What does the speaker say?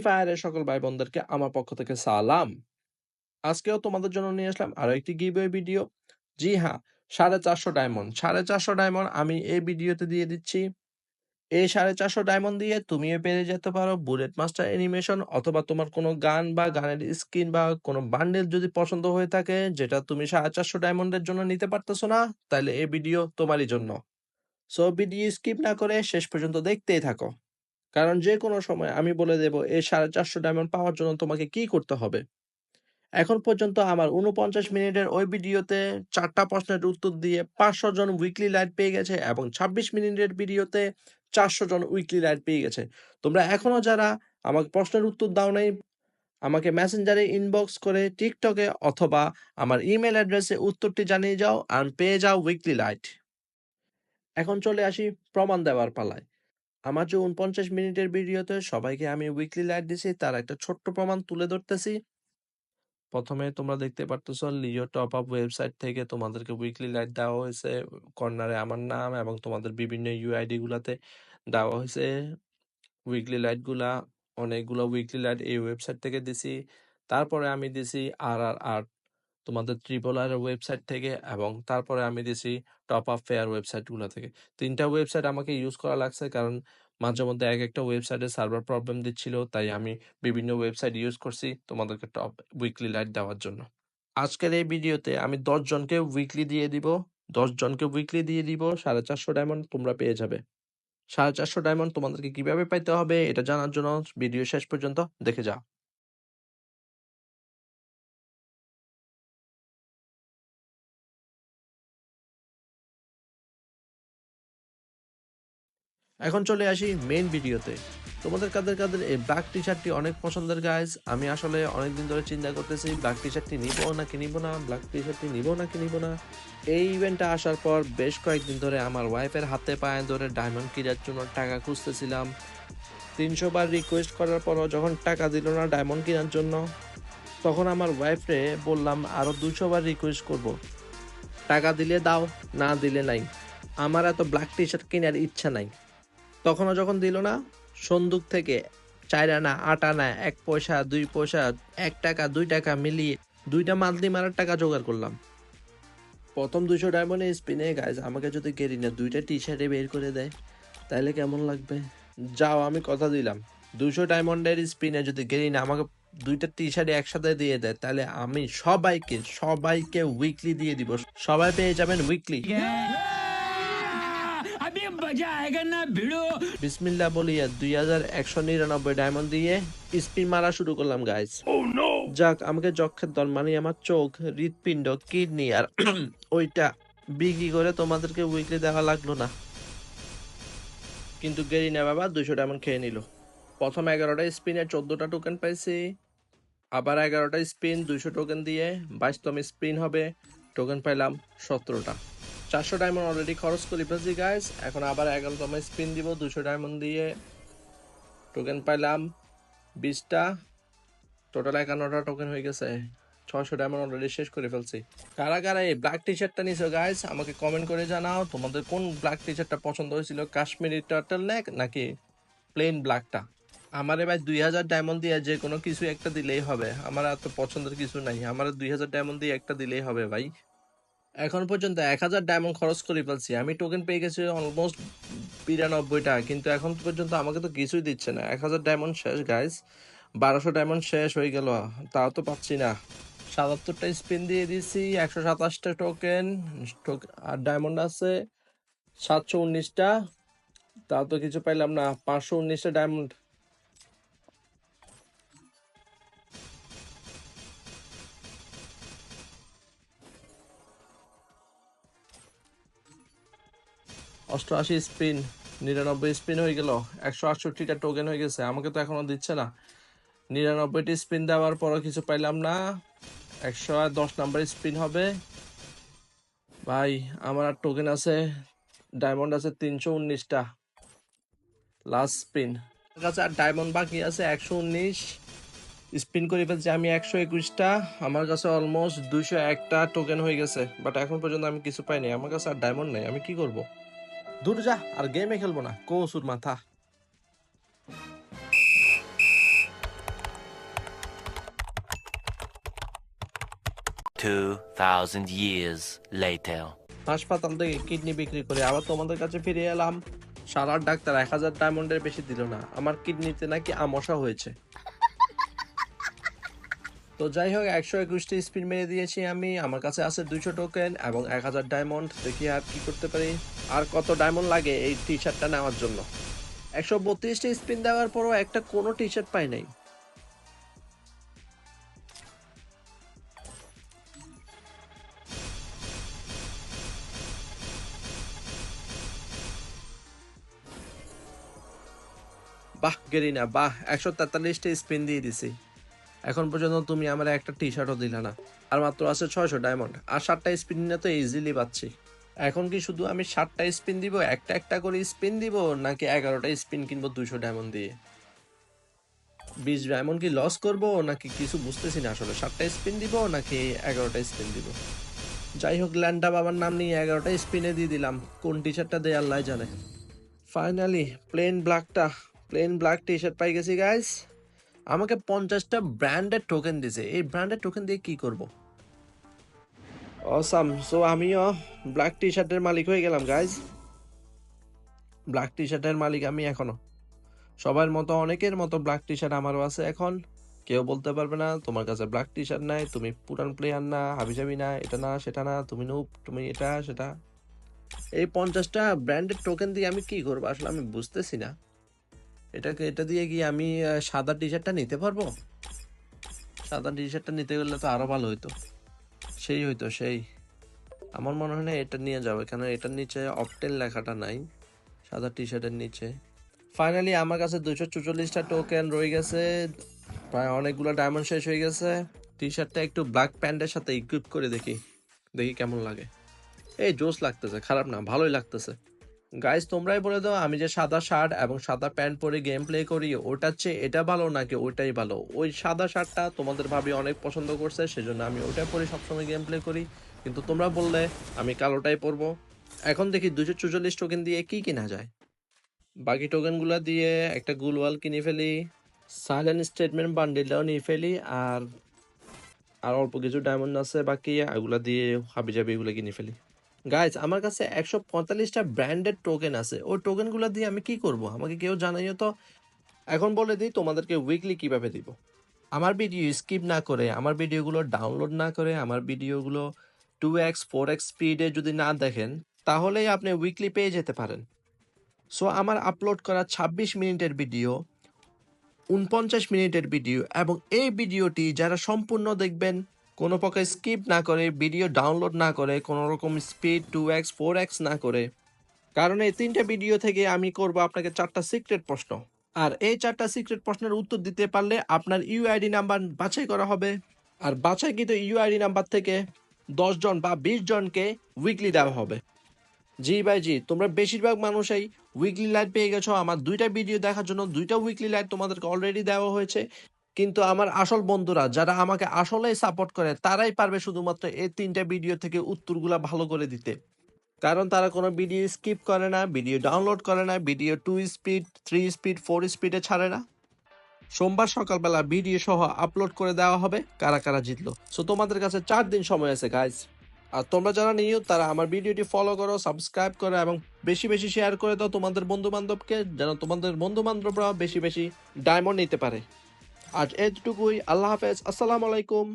ফায়ারের সকল ভাই বোনদেরকে আমার পক্ষ থেকে সালাম। আজকেও তোমাদের জন্য নিয়ে আসলাম আরো একটি গিভঅ্যাওয়ে ভিডিও। জি হ্যাঁ, 450 ডায়মন্ড 450 ডায়মন্ড আমি এই ভিডিওতে দিয়ে দিচ্ছি। এই 450 ডায়মন্ড দিয়ে তুমিও পেরে যেতে পারো বুলেট মাস্টার অ্যানিমেশন, অথবা তোমার কোনো গান বা গানের স্কিন বা কোনো বান্ডেল যদি পছন্দ হয়ে থাকে যেটা তুমি 450 ডায়মন্ডের জন্য নিতে পারতেছো না, তাহলে এই ভিডিও তোমারই জন্য। সো ভিডিও স্কিপ না করে শেষ পর্যন্ত দেখতেই থাকো, কারণ যে কোনো সময় আমি বলে দেব এই 450 ডায়মন্ড পাওয়ার জন্য তোমাকে কি করতে হবে। এখন পর্যন্ত আমার 49 মিনিটের ওই ভিডিওতে 4টা প্রশ্নের উত্তর দিয়ে 500 জন উইকলি লাইট পেয়ে গেছে, এবং 26 মিনিটের ভিডিওতে 400 জন উইকলি লাইট পেয়ে গেছে। তোমরা এখনো যারা আমাকে প্রশ্নের উত্তর দাও নাই, আমাকে মেসেঞ্জারে ইনবক্স করে টিকটকে অথবা আমার ইমেল অ্যাড্রেসে উত্তরটি জানিয়ে যাও আর পেয়ে যাও উইকলি লাইট। এখন চলে আসি প্রমাণ দেওয়ার পালায়। আমার যে 49 মিনিটের ভিডিওতে সবাইকে আমি উইকলি লাইট দিছি তার একটা ছোট্ট প্রমাণ তুলে ধরতেছি। প্রথমে তোমরা দেখতে পারতেছো লিও টপ আপ ওয়েবসাইট থেকে তোমাদেরকে উইকলি লাইট দেওয়া হয়েছে। কর্নারে আমার নাম এবং তোমাদের বিভিন্ন ইউআইডি গুলাতে দেওয়া হয়েছে উইকলি লাইট গুলা। অনেকগুলো উইকলি লাইট এই ওয়েবসাইট থেকে দিছি। তারপরে আমি দিছি আর তোমাদের ট্রিপল আর ওয়েবসাইট থেকে, এবং তারপরে আমি দিছি টপ আপ ফেয়ার ওয়েবসাইট গুলা থেকে। 3টা ওয়েবসাইট আমাকে ইউজ করা লাগছে, কারণ মাঝে মধ্যে এক একটা ওয়েবসাইটে সার্ভার প্রবলেম দিচ্ছিল, তাই আমি বিভিন্ন ওয়েবসাইট ইউজ করছি তোমাদেরকে টপ উইকলি লাইট দেওয়ার জন্য। আজকের এই ভিডিওতে আমি 10 জনকে উইকলি দিয়ে দিব। 10 জনকে উইকলি দিয়ে দিব 450 ডায়মন্ড তোমরা পেয়ে যাবে। 450 ডায়মন্ড তোমাদেরকে কিভাবে পাইতে হবে এটা জানার জন্য ভিডিও শেষ পর্যন্ত দেখে যাও। এখন চলে আসি মেইন ভিডিওতে। তোমাদের কাদের কাদের এই ব্ল্যাক টি শার্টটি অনেক পছন্দের গাইজ। আমি আসলে অনেকদিন ধরে চিন্তা করতেছি ব্ল্যাক টি শার্টটি নিবো নাকি নিব না, ব্ল্যাক টি শার্টটি নিবো নাকি নিব না। এই ইভেন্টটা আসার পর বেশ কয়েকদিন ধরে আমার ওয়াইফের হাতে পায়ে ধরে ডায়মন্ড কেনার জন্য টাকা খুঁজতেছিলাম। 300 বার রিকোয়েস্ট করার পরও যখন টাকা দিল না ডায়মন্ড কেনার জন্য, তখন আমার ওয়াইফরে বললাম আরো 200 বার রিকোয়েস্ট করব, টাকা দিলে দাও, না দিলে নাই। আমার এত ব্ল্যাক টি শার্ট কেনার ইচ্ছা নাই। তখনও যখন দিল না, সন্দুক থেকে 4 আনা 8 আনা 1 পয়সা 2 পয়সা 1 টাকা 2 টাকা মিলিয়ে 2টা মান্থলি মারার টাকা জোগাড় করলাম। প্রথম 200 ডায়মন্ডের স্পিনে গাইজ আমাকে যদি গেরিনা 2টা টি শার্টে বের করে দেয় তাহলে কেমন লাগবে? যাও, আমি কথা দিলাম 200 ডায়মন্ডের স্পিনে যদি গেরিনা আমাকে 2টা টি শার্ট একসাথে দিয়ে দেয় তাহলে আমি সবাইকে উইকলি দিয়ে দিব। সবাই পেয়ে যাবেন উইকলি। বিসমিল্লাহ বলিয়া 2199 ডায়মন্ড দিয়ে স্পিন মারা শুরু করলাম গাইজ। যাক, আমাকে যক্ষের দল মানে আমার চোখ, হৃৎপিণ্ড, কিডনি আর ওইটা বিক্রি করে তোমাদেরকে উইকলি দেওয়া লাগলো না। কিন্তু গেরিনা বাবা 200 ডায়মন্ড খেয়ে নিল। প্রথম 11টা স্পিনে 14টা টোকেন পাইছি, আবার 11টা স্পিন 200 টোকেন দিয়ে 22তম স্পিন হবে, টোকেন পাইলাম 17টা। 400 ডায়মন্ড অলরেডি খরচ করে ফেলছি গাইজ। এখন আবার 11তম স্পিন দিব 200 ডায়মন্ড দিয়ে, টোকেন পাইলাম 20টা। টোটাল 51টা টোকেন হয়ে গেছে। 600 ডায়মন্ড অলরেডি শেষ করে ফেলছি। কারা কারা এই ব্ল্যাক টি শার্টটা নিছো গাইজ আমাকে কমেন্ট করে জানাও তোমাদের কোন ব্ল্যাক টি শার্টটা পছন্দ হয়েছিল, কাশ্মীরি টার্টল নেক নাকি প্লেন ব্ল্যাকটা। আমারে ভাই 2000 ডায়মন্ড দিয়ে যে কোনো কিছু একটা দিলেই হবে, আমার এত পছন্দের কিছু নাই, আমার 2000 ডায়মন্ড দিয়ে একটা দিলেই হবে ভাই। এখন পর্যন্ত 1000 ডায়মন্ড খরচ করে ফেলছি, আমি টোকেন পেয়ে গেছি অলমোস্ট 92টা, কিন্তু এখন পর্যন্ত আমাকে তো কিছুই দিচ্ছে না। 1000 ডায়মন্ড শেষ গাইজ, 1200 ডায়মন্ড শেষ হয়ে গেল, তাও তো পাচ্ছি না। 77টা স্পিন দিয়ে দিছি, 127টা টোকেন আর ডায়মন্ড আছে 719টা, তাও তো কিছু পাইলাম না। 519টা ডায়মন্ড। অষ্টআশি স্পিন, 99 স্পিন হয়ে গেল, 168টা টোকেন হয়ে গেছে, আমাকে তো এখনো দিচ্ছে না। 99টি স্পিন দেওয়ার পরও কিছু পাইলাম না। 110 নাম্বার স্পিন হবে ভাই। আমার আর টোকেন আছে, ডায়মন্ড আছে 319টা। লাস্ট স্পিন, আমার কাছে আর ডায়মন্ড বাকি আছে 119। স্পিন করে ফেলছি আমি 121টা, আমার কাছে অলমোস্ট 201টা টোকেন হয়ে গেছে, বাট এখন পর্যন্ত আমি কিছু পাইনি। আমার কাছে আর ডায়মন্ড নেই, আমি কি করব? দূর যা, আর গেমে খেলবো না, কসুর মাথা। 2,000 years later. হাসপাতাল থেকে কিডনি বিক্রি করে আবার তোমাদের কাছে ফিরে এলাম। সারার ডাক্তার 1000 ডায়মন্ডের বেশি দিল না, আমার কিডনিতে নাকি আমসা হয়েছে। তো যাই হোক, 121টি স্পিন মেরে দিয়েছি আমি। আমার কাছে আছে 200 টোকেন এবং 1000 ডায়মন্ড। দেখি আর কি করতে পারি। আর কত ডায়মন্ড লাগে এই টি শার্টটা নেওয়ার জন্য? 132টি স্পিন দেওয়ার পরও একটা কোনো টি শার্ট পাই নাই। বাহ গেরিনা বাহ, 143টি স্পিন দিয়ে দিছি। এখন পর্যন্ত তুমি আমার একটা টি শার্টও দিলা না। আর মাত্র আছে 600 ডায়মন্ড। আর 7টা স্পিন নিয়ে তো ইজিলি পাচ্ছি। এখন কি শুধু আমি 7টা স্পিন দিব, একটা একটা করে স্পিন দিব, নাকি 11টা স্পিন কিনবো 200 ডায়মন্ড দিয়ে? 20 ডায়মন্ড কি লস করব নাকি কিছু বুঝতেছি না আসলে। 7টা স্পিন দিব নাকি 11টা স্পিন দিব? যাই হোক, ল্যান্ডা বাবার নাম নিয়ে 11টা স্পিনে দিয়ে দিলাম। কোন টি শার্টটা দেয় আল্লাহ জানে। Finally plain black T shirt পাই গেছি গাইস। আমাকে 50টা ব্র্যান্ডের টোকেন দিছে। এই ব্র্যান্ডের টোকেন দিয়ে কি করব? অসাম। সো আমিও ব্ল্যাক টি শার্টের মালিক হয়ে গেলাম গাইজ। ব্ল্যাক টি শার্টের মালিক আমি এখনো। সবার মতো, অনেকের মতো ব্ল্যাক টি শার্ট আমারও আছে এখন। কেউ বলতে পারবে না তোমার কাছে ব্ল্যাক টি শার্ট নাই, তুমি পুরান প্লেয়ার না, হাবিজাবি না, এটা না সেটা না, তুমি নুব, তুমি এটা সেটা। এই 50টা ব্র্যান্ডের টোকেন দিয়ে আমি কি করবো আসলে আমি বুঝতেছি না। এটা দিয়ে কি আমি সাদা টি শার্টটা নিতে পারবো? সাদা টি শার্টটা নিতে গেলে তো আরো ভালো হইতো। সেই আমার মনে হয় না এটা নিয়ে যাবে, কেন এটার নিচে অপটেল লেখাটা নাই সাদা টি শার্টের নিচে। ফাইনালি আমার কাছে 244টা টোকেন রয়ে গেছে। প্রায় অনেকগুলো ডায়মন্ড শেষ হয়ে গেছে। টি শার্টটা একটু ব্ল্যাক প্যান্টের সাথে ইকুইপ করে দেখি কেমন লাগে। এই জোস লাগতেছে, খারাপ না, ভালোই লাগতেছে। গাইজ তোমরাই বলে দাও, আমি যে সাদা শার্ট এবং সাদা প্যান্ট পরে গেম প্লে করি ওটার চেয়ে এটা ভালো নাকি ওইটাই ভালো? ওই সাদা শার্টটা তোমাদের ভাবি অনেক পছন্দ করছে, সেজন্য আমি ওইটাই পরে সবসময় গেম প্লে করি। কিন্তু তোমরা বললে আমি কালোটাই পরবো। এখন দেখি 244 টোকেন দিয়ে কি কিনা যায়। বাকি টোকেনগুলো দিয়ে একটা গুলওয়াল কিনে ফেলি, সাইলেন্ট স্টেটমেন্ট বান্ডিলটাও নিয়ে ফেলি, আর অল্প কিছু ডায়মন্ড আছে বাকি, এগুলা দিয়ে হাবিজাবি এগুলো কিনে ফেলি। গাইজ আমার কাছে 145টা ব্র্যান্ডেড টোকেন আছে। ওই টোকেনগুলো দিয়ে আমি কি করব আমাকে কেউ জানাইও তো। এখন বলে দিই তোমাদেরকে উইকলি কিভাবে দিব। আমার ভিডিও স্কিপ না করে, আমার ভিডিওগুলো ডাউনলোড না করে, আমার ভিডিওগুলো 2x 4x স্পিডে যদি না দেখেন, তাহলেই আপনি উইকলি পেয়ে যেতে পারেন। সো আমার আপলোড করা 26 মিনিটের ভিডিও, 49 মিনিটের ভিডিও, এবং এই ভিডিওটি যারা সম্পূর্ণ দেখবেন, কোনো প্রকার স্কিপ না করে, ভিডিও ডাউনলোড না করে, কোনো রকম স্পিড 2x 4x না করে, কারণ এই 3টে ভিডিও থেকে আমি করব আপনাকে 4টা সিক্রেট প্রশ্ন। আর এই 4টা সিক্রেট প্রশ্নের উত্তর দিতে পারলে আপনার ইউআইডি নাম্বার বাছাই করা হবে। আর বাছাইকৃত ইউআইডি নাম্বার থেকে 10 জন বা 20 জনকে উইকলি দেওয়া হবে। জি ভাই জি, তোমরা বেশিরভাগ মানুষই উইকলি লাইট পেয়ে গেছো। আমার 2টা ভিডিও দেখার জন্য 2টা উইকলি লাইট তোমাদেরকে অলরেডি দেওয়া হয়েছে। কিন্তু আমার আসল বন্ধুরা যারা আমাকে আসলেই সাপোর্ট করে, তারাই পারবে শুধুমাত্র এই 3টে ভিডিও থেকে উত্তরগুলা ভালো করে দিতে। কারণ তারা কোনো ভিডিও স্কিপ করে না, ভিডিও ডাউনলোড করে না, ভিডিও 2 স্পিড 3 স্পিড 4 স্পিডে ছাড়ে না। সোমবার সকালবেলা ভিডিও সহ আপলোড করে দেওয়া হবে কারা কারা জিতলো। সো তোমাদের কাছে 4 দিন সময় আছে গাইজ। আর তোমরা যারা নিও তারা আমার ভিডিওটি ফলো করো, সাবস্ক্রাইব করো এবং বেশি বেশি শেয়ার করে দাও তোমাদের বন্ধু বান্ধবকে, যেন তোমাদের বন্ধু বান্ধবরা বেশি বেশি ডায়মন্ড নিতে পারে। আজ এতটুকুই। আল্লাহ হাফেজ, আসসালামু আলাইকুম।